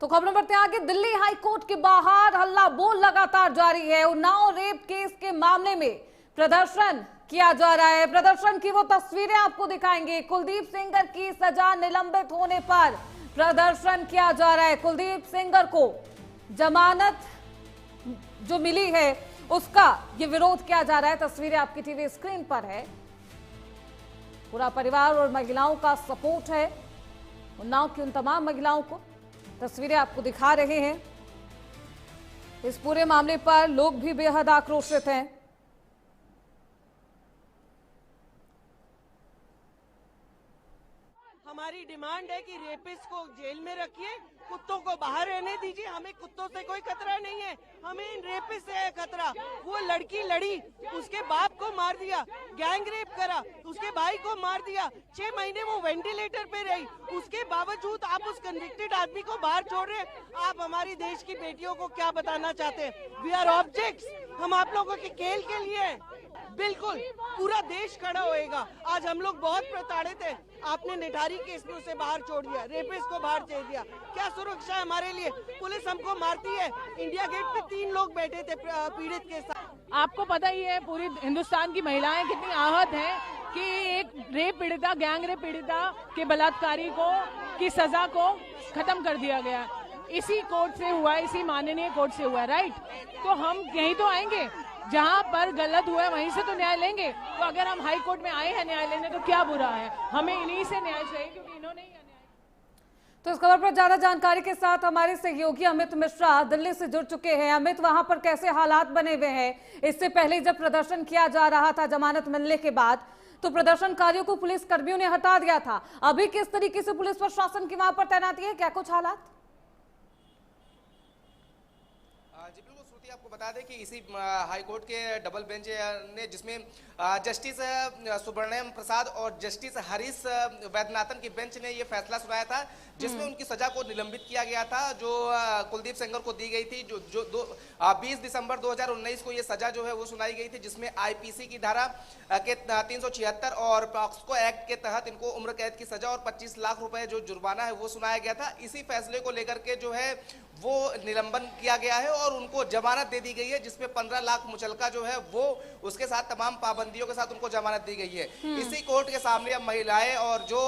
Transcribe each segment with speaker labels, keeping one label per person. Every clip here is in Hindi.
Speaker 1: तो खबरों बढ़ते हैं आगे। दिल्ली हाई कोर्ट के बाहर हल्ला बोल लगातार जारी है। उन्नाव रेप केस के मामले में प्रदर्शन किया जा रहा है। प्रदर्शन की वो तस्वीरें आपको दिखाएंगे। कुलदीप सेंगर की सजा निलंबित होने पर प्रदर्शन किया जा रहा है। कुलदीप सेंगर को जमानत जो मिली है उसका ये विरोध किया जा रहा है। तस्वीरें आपकी टीवी स्क्रीन पर है। पूरा परिवार और महिलाओं का सपोर्ट है। उन्नाव की उन तमाम महिलाओं को तस्वीरें आपको दिखा रहे हैं। इस पूरे मामले पर लोग भी बेहद आक्रोशित हैं।
Speaker 2: हमारी डिमांड है कि रेपिस्ट को जेल में रखिए, कुत्तों को बाहर रहने दीजिए। हमें कुत्तों से कोई खतरा नहीं है, हमें इन रेपिस्ट से है खतरा। वो लड़की लड़ी, उसके बाप को मार दिया, गैंग रेप करा, उसके भाई को मार दिया, 6 महीने वो वेंटिलेटर पे रही। उसके बावजूद आप उस कन्विक्टेड आदमी को बाहर छोड़ रहे हैं। आप हमारी देश की बेटियों को क्या बताना चाहते हैं? वी आर ऑब्जेक्ट्स, हम आप लोगों के खेल के लिए हैं। बिल्कुल पूरा देश खड़ा होएगा। आज हम लोग बहुत प्रताड़ित हैं। आपने निठारी केस में उसे बाहर छोड़ दिया, रेपिस्ट को बाहर छोड़ दिया। क्या सुरक्षा है हमारे लिए? पुलिस हमको मारती है। इंडिया गेट पे 3 लोग बैठे थे पीड़ित के साथ।
Speaker 3: आपको पता ही है पूरी हिंदुस्तान की महिलाएं कितनी आहत हैं कि एक रेप पीड़िता, गैंग रेप पीड़िता के बलात्कारी को की सजा को खत्म कर दिया गया। इसी कोर्ट से हुआ, इसी माननीय कोर्ट से हुआ, राइट? तो हम यहीं तो आएंगे, जहां पर गलत हुआ है वहीं से तो न्याय लेंगे। तो अगर हम हाई कोर्ट में आए हैं न्याय लेने तो क्या बुरा है? हमें इन्हीं से न्याय चाहिए क्योंकि इन्होंने ही न्याय।
Speaker 1: तो इस खबर पर ज्यादा जानकारी के साथ हमारे सहयोगी अमित मिश्रा दिल्ली से जुड़ चुके हैं। अमित, वहां पर कैसे हालात बने हुए हैं? इससे पहले जब प्रदर्शन किया जा रहा था जमानत मिलने के बाद, तो प्रदर्शनकारियों को पुलिस कर्मियों ने हटा दिया था। अभी किस तरीके से पुलिस प्रशासन की वहां पर तैनाती है, क्या कुछ हालात?
Speaker 4: जी बिल्कुल श्रुति, आपको बता दें कि इसी हाईकोर्ट के डबल बेंच ने, जिसमें जस्टिस सुब्रमण्यम प्रसाद और जस्टिस हरीश वैद्यनाथन की बेंच ने ये फैसला सुनाया था, जिसमें उनकी सजा को निलंबित किया गया था, जो कुलदीप सेंगर को दी गई थी। जो 20 दिसंबर 2019 को ये सजा जो है वो सुनाई गई थी, जिसमें आईपीसी की धारा के 376 और पॉक्सो एक्ट के तहत इनको उम्र कैद की सजा और 25 लाख रुपए जो जुर्माना है वो सुनाया गया था। इसी फैसले को लेकर के जो है वो निलंबन किया गया है और उनको जमानत दे दी गई है, जिसमें 15 लाख मुचलका जो है वो उसके साथ तमाम पाबंदियों के साथ उनको जमानत दी गई है। इसी कोर्ट के सामने अब महिलाएं और जो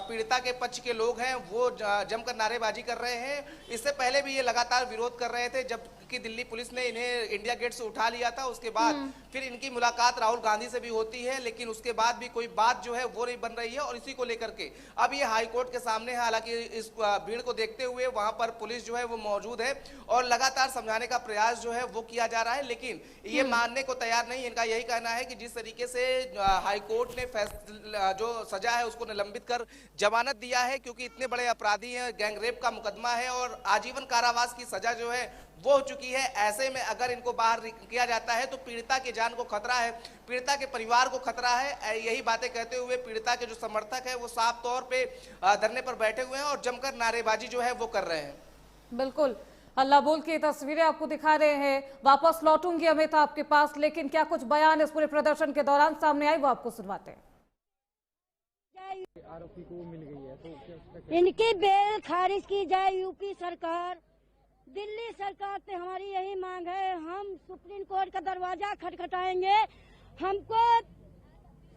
Speaker 4: पीड़िता के पक्ष के लोग हैं वो जमकर नारेबाजी कर रहे हैं। इससे पहले भी ये लगातार विरोध कर रहे थे, जबकि दिल्ली पुलिस ने इन्हें इंडिया गेट से उठा लिया था। उसके बाद फिर इनकी मुलाकात राहुल गांधी से भी होती है, लेकिन उसके बाद भी कोई बात जो है वो नहीं बन रही है। और इसी को लेकर के अब ये हाईकोर्ट के सामने है। हालांकि इस भीड़ को देखते हुए वहां पर पुलिस जो है वो मौजूद है और लगातार समझाने का प्रयास जो है वो किया जा रहा है, लेकिन ये मानने को तैयार नहीं। इनका यही कहना है कि जिस तरीके से हाईकोर्ट ने फैसला जो सजा है उसको निलंबित कर जमानत दिया है, क्योंकि इतने बड़े अपराधी हैं, गैंग रेप का मुकदमा है और आजीवन कारावास की सजा जो है वो हो चुकी है। ऐसे में अगर इनको बाहर किया जाता है तो पीड़िता की जान को खतरा है, पीड़िता के परिवार को खतरा है। यही बातें कहते हुए पीड़िता के जो समर्थक है वो साफ तौर पे धरने पर बैठे हुए हैं और जमकर नारेबाजी जो है वो कर रहे हैं।
Speaker 1: बिल्कुल, अल्लाह बोल की तस्वीरें आपको दिखा रहे हैं। वापस लौटूंगी अमित आपके पास, लेकिन क्या कुछ बयान इस पूरे प्रदर्शन के दौरान सामने आई वो आपको सुनवाते हैं।
Speaker 5: आरोपी को मिल गई है तो
Speaker 6: इनकी बेल खारिज की जाए। यूपी सरकार, दिल्ली सरकार से हमारी यही मांग है। हम सुप्रीम कोर्ट का दरवाजा खटखटाएंगे। हमको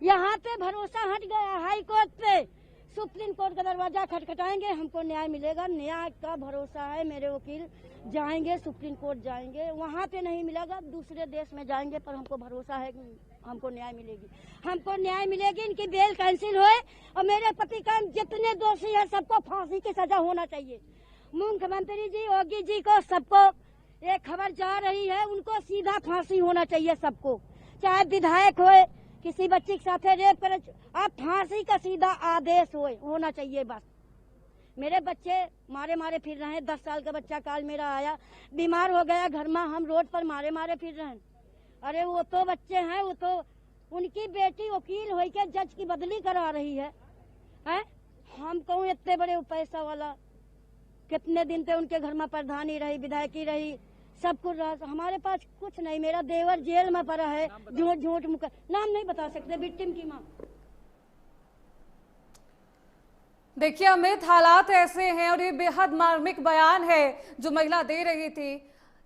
Speaker 6: यहाँ पे भरोसा हट गया, हाई कोर्ट पे। सुप्रीम कोर्ट का दरवाजा खटखटाएंगे, हमको न्याय मिलेगा। न्याय का भरोसा है। मेरे वकील जाएंगे, सुप्रीम कोर्ट जाएंगे, वहाँ पे नहीं मिलेगा, दूसरे देश में जाएंगे, पर हमको भरोसा है कि हमको न्याय मिलेगी। हमको न्याय मिलेगी, इनकी बेल कैंसिल होए और मेरे पति का जितने दोषी है सबको फांसी की सजा होना चाहिए। मुख्यमंत्री जी, योगी जी को, सबको एक खबर जा रही है, उनको सीधा फांसी होना चाहिए सबको। चाहे विधायक होए, किसी बच्ची के साथ रेप करे, अब फांसी का सीधा आदेश होना चाहिए बस। मेरे बच्चे मारे मारे फिर रहे हैं। 10 साल का बच्चा काल मेरा आया, बीमार हो गया घर में, हम रोड पर मारे मारे फिर रहे हैं। अरे वो तो बच्चे हैं, वो तो उनकी बेटी वकील हो के जज की बदली करा रही है। हम कहूँ इतने बड़े पैसा वाला, कितने दिन से उनके घर में प्रधानी रही, विधायकी रही, सब कुछ रहा। हमारे पास कुछ नहीं। मेरा देवर जेल में पड़ा है, झूठ झूठ नाम नहीं बता सकते, विक्टिम की माँ।
Speaker 1: देखिए अमित, हालात ऐसे हैं और ये बेहद मार्मिक बयान है जो महिला दे रही थी।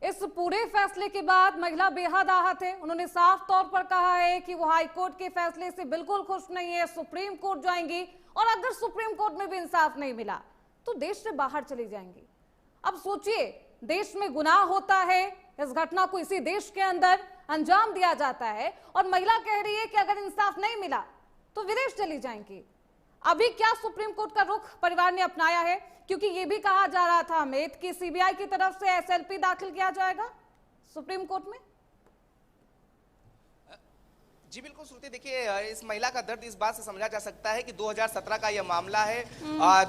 Speaker 1: इस पूरे फैसले के बाद महिला बेहद आहत है। उन्होंने साफ तौर पर कहा है कि वो हाई कोर्ट के फैसले से बिल्कुल खुश नहीं है, सुप्रीम कोर्ट जाएंगी और अगर सुप्रीम कोर्ट में भी इंसाफ नहीं मिला तो देश से बाहर चली जाएंगी। अब सोचिए, देश में गुनाह होता है, इस घटना को इसी देश के अंदर अंजाम दिया जाता है और महिला कह रही है कि अगर इंसाफ नहीं मिला तो विदेश चली जाएंगी। अभी क्या सुप्रीम कोर्ट का रुख परिवार ने अपनाया है? क्योंकि ये भी कहा जा रहा था अमित कि सीबीआई की तरफ से एसएलपी दाखिल किया जाएगा सुप्रीम कोर्ट में।
Speaker 4: जी बिल्कुल श्रुति, देखिए इस महिला का दर्द इस बात से समझा जा सकता है कि 2017 का यह मामला है।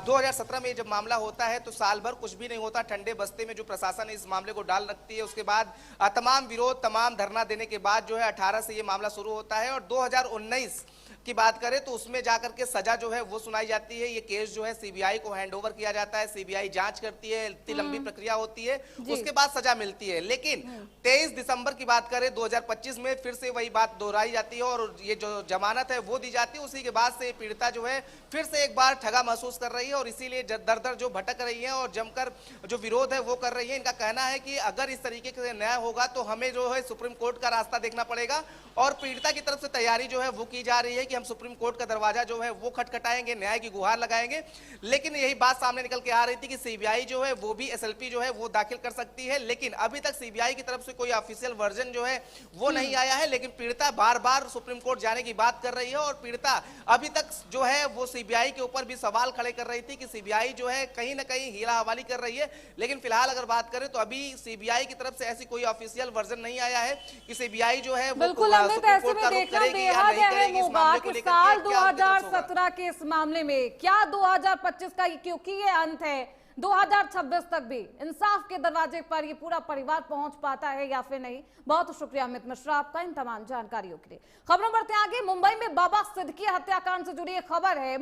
Speaker 4: 2017 में जब मामला होता है तो साल भर कुछ भी नहीं होता, ठंडे बस्ते में जो प्रशासन इस मामले को डाल रखती है। उसके बाद तमाम विरोध, तमाम धरना देने के बाद जो है 18 से ये मामला शुरू होता है और 2019 की बात करें तो उसमें जाकर के सजा जो है वो सुनाई जाती है। ये केस जो है सीबीआई को हैंडओवर किया जाता है, सीबीआई जांच करती है, इतनी लंबी प्रक्रिया होती है, उसके बाद सजा मिलती है। लेकिन 23 दिसंबर की बात करें 2025 में फिर से वही बात दोहराई जाती है और ये जो जमानत है वो दी जाती है। उसी के बाद से पीड़िता जो है फिर से एक बार ठगा महसूस कर रही है और इसीलिए दर दर जो भटक रही है और जमकर जो विरोध है वो कर रही है। इनका कहना है कि अगर इस तरीके से न्याय होगा तो हमें जो है सुप्रीम कोर्ट का रास्ता देखना पड़ेगा और पीड़िता की तरफ से तैयारी जो है वो की जा रही है कि हम सुप्रीम कोर्ट का दरवाजा जो है वो खटखटाएंगे, न्याय की गुहार लगाएंगे। लेकिन यही बात सामने निकल के आ रही थी कि सीबीआई जो है वो भी एसएलपी जो है वो दाखिल कर सकती है, लेकिन अभी तक सीबीआई की तरफ से कोई ऑफिशियल वर्जन जो है वो नहीं आया है। लेकिन पीड़िता बार बार सुप्रीम कोर्ट जाने की बात कर रही है और पीड़िता अभी तक जो है वो सीबीआई के ऊपर भी सवाल खड़े कर रही थी कि सीबीआई जो है कहीं ना कहीं हीला हवाली कर रही है। लेकिन फिलहाल अगर बात करें तो अभी सीबीआई की तरफ से ऐसी कोई ऑफिशियल वर्जन नहीं आया है कि सीबीआई जो है
Speaker 1: बिल्कुल अमित, ऐसे में देखना बेहद अहम होगा कि साल 2017 के इस मामले में क्या 2025 का, क्योंकि ये अंत है, 2026 तक भी इंसाफ के दरवाजे पर ये पूरा परिवार पहुंच पाता है या फिर नहीं। बहुत शुक्रिया अमित मिश्रा आपका इन तमाम जानकारियों के लिए। खबरों बढ़ते आगे। मुंबई में बाबा सिद्दीकी हत्याकांड से जुड़ी एक खबर है।